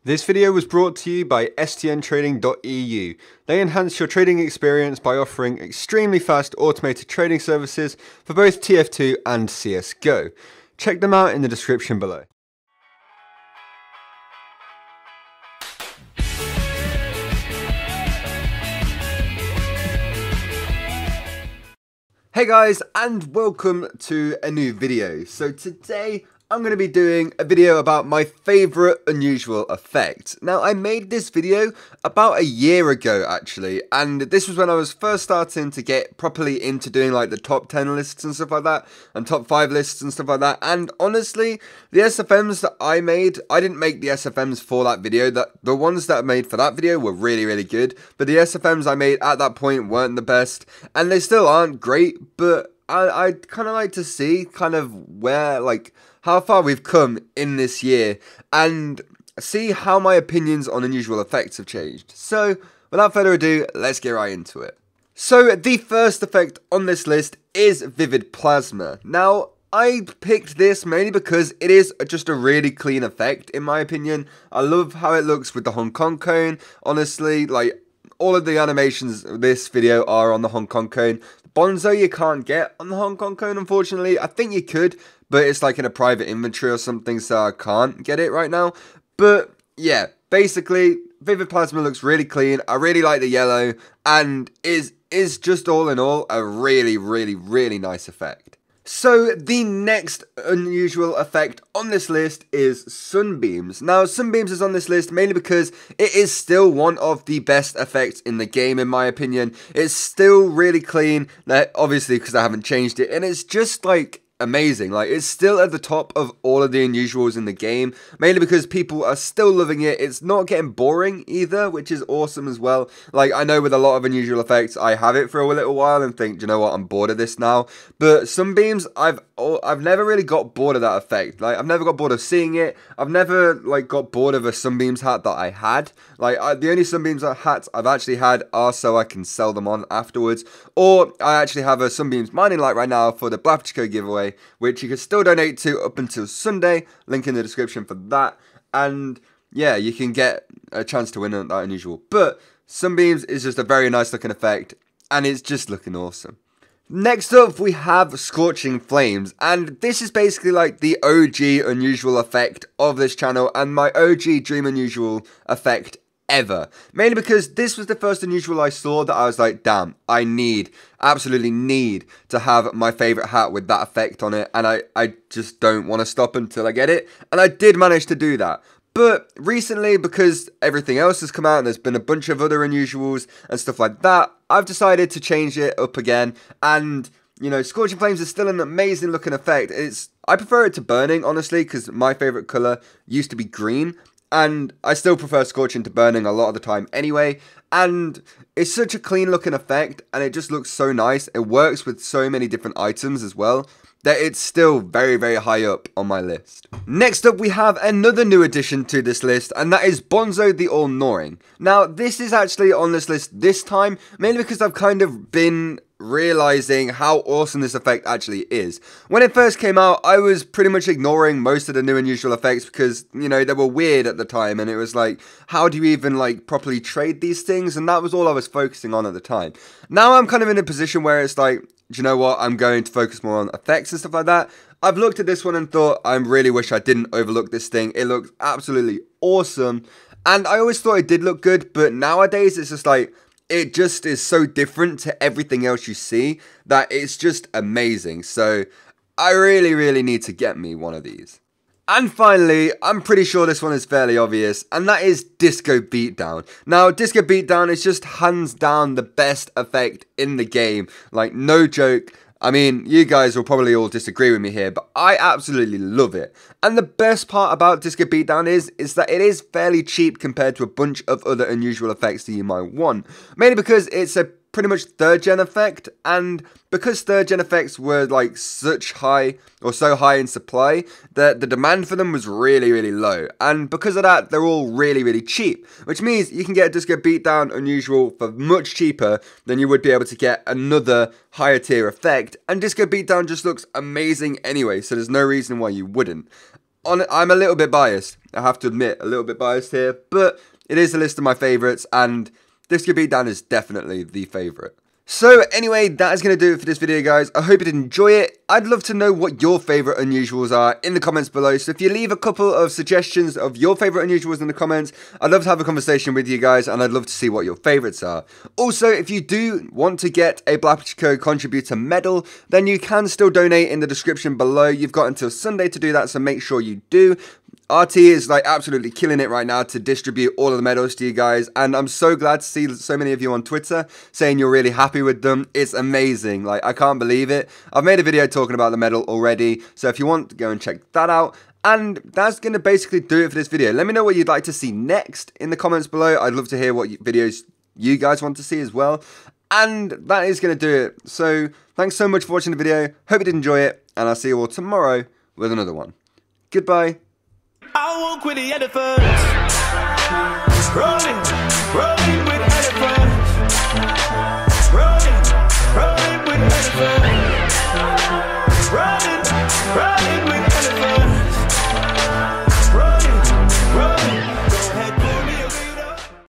This video was brought to you by stntrading.eu. They enhance your trading experience by offering extremely fast automated trading services for both TF2 and CSGO. Check them out in the description below. Hey guys, and welcome to a new video. So today I'm going to be doing a video about my favourite unusual effect. Now, I made this video about a year ago actually, and this was when I was first starting to get properly into doing like the top 10 lists and stuff like that, and top 5 lists and stuff like that. And honestly, the SFMs that I made, I didn't make the SFMs for that video. The ones that I made for that video were really good, but the SFMs I made at that point weren't the best, and they still aren't great, but I'd kind of like to see kind of where, like, how far we've come in this year and see how my opinions on unusual effects have changed. So, without further ado, let's get right into it. So, the first effect on this list is Vivid Plasma. Now, I picked this mainly because it is just a really clean effect, in my opinion. I love how it looks with the Hong Kong cone. Honestly, like, all of the animations of this video are on the Hong Kong cone. Bonzo you can't get on the Hong Kong cone, unfortunately. I think you could, but it's like in a private inventory or something, so I can't get it right now. But yeah, basically, Vivid Plasma looks really clean. I really like the yellow, and is just all in all a really nice effect. So, the next unusual effect on this list is Sunbeams. Now, Sunbeams is on this list mainly because it is still one of the best effects in the game, in my opinion. It's still really clean, obviously because I haven't changed it, and it's just like amazing. Like, it's still at the top of all of the unusuals in the game, mainly because people are still loving it. It's not getting boring either, which is awesome as well. Like, I know with a lot of unusual effects, I have it for a little while and think, do you know what, I'm bored of this now. But Sunbeams, I've never really got bored of that effect. Like, I've never got bored of seeing it. I've never, like, got bored of a Sunbeams hat that I had. Like, the only Sunbeams hats I've actually had are so I can sell them on afterwards. Or I actually have a Sunbeams mining light right now for the Blapchico giveaway, which you can still donate to up until Sunday. Link in the description for that. And yeah, you can get a chance to win that unusual. But Sunbeams is just a very nice looking effect, and it's just looking awesome. Next up, we have Scorching Flames, and this is basically like the OG unusual effect of this channel, and my OG dream unusual effect ever. Mainly because this was the first unusual I saw that I was like, damn, I absolutely need to have my favourite hat with that effect on it, and I just don't want to stop until I get it, and I did manage to do that. But recently, because everything else has come out and there's been a bunch of other unusuals and stuff like that, I've decided to change it up again. And, you know, Scorching Flames is still an amazing looking effect. I prefer it to Burning, honestly, because my favourite colour used to be green. And I still prefer Scorching to Burning a lot of the time anyway. And it's such a clean looking effect, and it just looks so nice. It works with so many different items as well, that it's still very high up on my list. Next up, we have another new addition to this list, and that is Bonzo the All-Knowing. Now, this is actually on this list this time, mainly because I've kind of been realizing how awesome this effect actually is. When it first came out, I was pretty much ignoring most of the new unusual effects because, you know, they were weird at the time, and it was like, how do you even like properly trade these things? And that was all I was focusing on at the time. Now I'm kind of in a position where it's like, do you know what, I'm going to focus more on effects and stuff like that. I've looked at this one and thought, I really wish I didn't overlook this thing. It looks absolutely awesome, and I always thought it did look good, but nowadays it's just like, it just is so different to everything else you see that it's just amazing. So I really need to get me one of these. And finally, I'm pretty sure this one is fairly obvious, and that is Disco Beatdown. Now, Disco Beatdown is just hands down the best effect in the game. Like, no joke. I mean, you guys will probably all disagree with me here, but I absolutely love it. And the best part about Disco Beatdown is that it is fairly cheap compared to a bunch of other unusual effects that you might want. Mainly because it's a pretty much third gen effect, and because third gen effects were like so high in supply that the demand for them was really low, and because of that they're all really cheap, which means you can get a Disco Beatdown unusual for much cheaper than you would be able to get another higher tier effect, and Disco Beatdown just looks amazing anyway, so there's no reason why you wouldn't. I'm a little bit biased. I have to admit, a little bit biased here, but it is a list of my favourites, and This Could Be Done is definitely the favourite. So anyway, that is going to do it for this video, guys. I hope you did enjoy it. I'd love to know what your favourite unusuals are in the comments below. So if you leave a couple of suggestions of your favourite unusuals in the comments, I'd love to have a conversation with you guys, and I'd love to see what your favourites are. Also, if you do want to get a Blappico contributor medal, then you can still donate in the description below. You've got until Sunday to do that, so make sure you do. RT is like absolutely killing it right now to distribute all of the medals to you guys, and I'm so glad to see so many of you on Twitter saying you're really happy with them. It's amazing. Like, I can't believe it. I've made a video talking about the medal already, so if you want to go and check that out. And that's going to basically do it for this video. Let me know what you'd like to see next in the comments below. I'd love to hear what videos you guys want to see as well. And that is going to do it. So thanks so much for watching the video. Hope you did enjoy it, and I'll see you all tomorrow with another one. Goodbye. I won't quit the elephant.